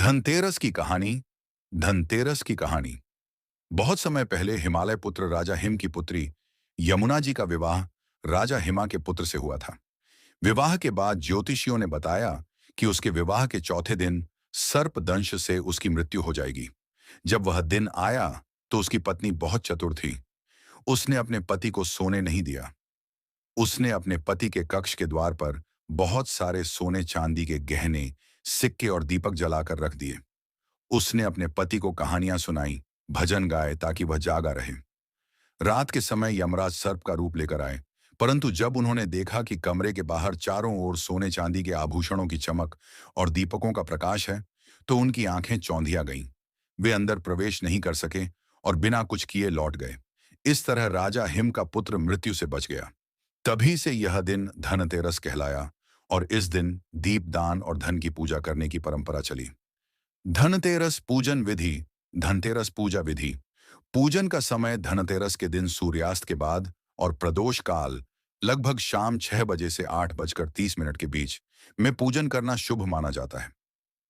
धनतेरस की कहानी। धनतेरस की कहानी। बहुत समय पहले हिमालय पुत्र राजा हिम की पुत्री यमुना जी का विवाह राजा हिमा के पुत्र से हुआ था। विवाह के बाद ज्योतिषियों ने बताया कि उसके विवाह के चौथे दिन सर्प दंश से उसकी मृत्यु हो जाएगी। जब वह दिन आया तो उसकी पत्नी बहुत चतुर थी। उसने अपने पति को सोने नहीं दिया। उसने अपने पति के कक्ष के द्वार पर बहुत सारे सोने चांदी के गहने, सिक्के और दीपक जलाकर रख दिए। उसने अपने पति को कहानियां सुनाई, भजन गाए ताकि वह जागा रहे। रात के समय यमराज सर्प का रूप लेकर आए, परंतु जब उन्होंने देखा कि कमरे के बाहर चारों ओर सोने चांदी के आभूषणों की चमक और दीपकों का प्रकाश है, तो उनकी आंखें चौंधिया गईं। वे अंदर प्रवेश नहीं कर सके और बिना कुछ किए लौट गए। इस तरह राजा हिम का पुत्र मृत्यु से बच गया। तभी से यह दिन धनतेरस कहलाया और इस दिन दीपदान और धन की पूजा करने की परंपरा चली। धनतेरस पूजन विधि। धनतेरस पूजा विधि। पूजन का समय धनतेरस के दिन सूर्यास्त के बाद और प्रदोष काल लगभग शाम 6 बजे से 8 बजकर 30 मिनट के बीच में पूजन करना शुभ माना जाता है।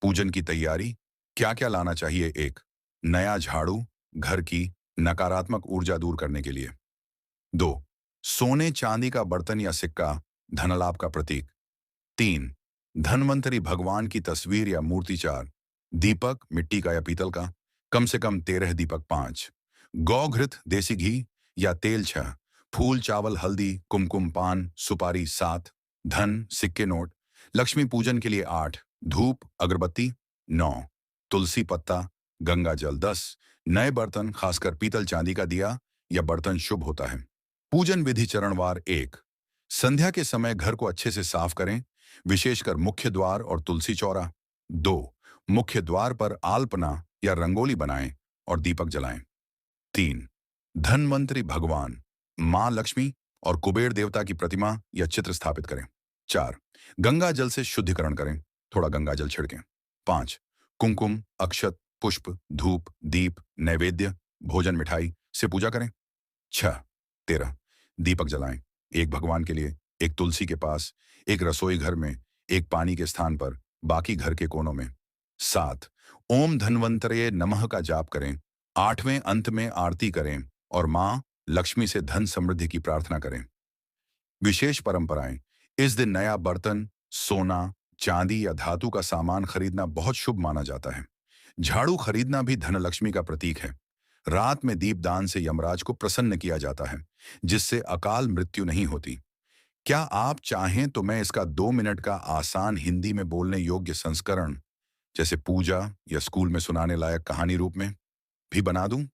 पूजन की तैयारी। क्या क्या लाना चाहिए? एक, नया झाड़ू, घर की नकारात्मक ऊर्जा दूर करने के लिए। 2, सोने चांदी का बर्तन या सिक्का, धनलाभ का प्रतीक। 3, धन्वंतरी भगवान की तस्वीर या मूर्ति। 4, दीपक मिट्टी का या पीतल का, कम से कम 13 दीपक। 5, गौघृत देसी घी या तेल। 6, फूल चावल हल्दी कुमकुम पान सुपारी। 7, धन सिक्के नोट। लक्ष्मी पूजन के लिए 8, धूप अगरबत्ती। 9, तुलसी पत्ता गंगा जल। 10, नए बर्तन खासकर पीतल चांदी का दिया या बर्तन शुभ होता है। पूजन विधि चरणवार। 1, संध्या के समय घर को अच्छे से साफ करें, विशेषकर मुख्य द्वार और तुलसी चौरा। 2, मुख्य द्वार पर आलपना या रंगोली बनाएं और दीपक जलाएं। 3, धनवंतरी भगवान, मां लक्ष्मी और कुबेर देवता की प्रतिमा या चित्र स्थापित करें। 4, गंगा जल से शुद्धिकरण करें, थोड़ा गंगा जल छिड़कें। 5, कुमकुम अक्षत पुष्प धूप दीप नैवेद्य भोजन मिठाई से पूजा करें। 6, 13, दीपक जलाएं, एक भगवान के लिए, एक तुलसी के पास, एक रसोई घर में, एक पानी के स्थान पर, बाकी घर के कोनों में। 7, ओम धन्वंतरये नमः का जाप करें। 8वें अंत में आरती करें और मां लक्ष्मी से धन समृद्धि की प्रार्थना करें। विशेष परंपराएं। इस दिन नया बर्तन, सोना चांदी या धातु का सामान खरीदना बहुत शुभ माना जाता है। झाड़ू खरीदना भी धनलक्ष्मी का प्रतीक है। रात में दीपदान से यमराज को प्रसन्न किया जाता है, जिससे अकाल मृत्यु नहीं होती। क्या आप चाहें तो मैं इसका 2 मिनट का आसान हिंदी में बोलने योग्य संस्करण, जैसे पूजा या स्कूल में सुनाने लायक कहानी रूप में भी बना दूं?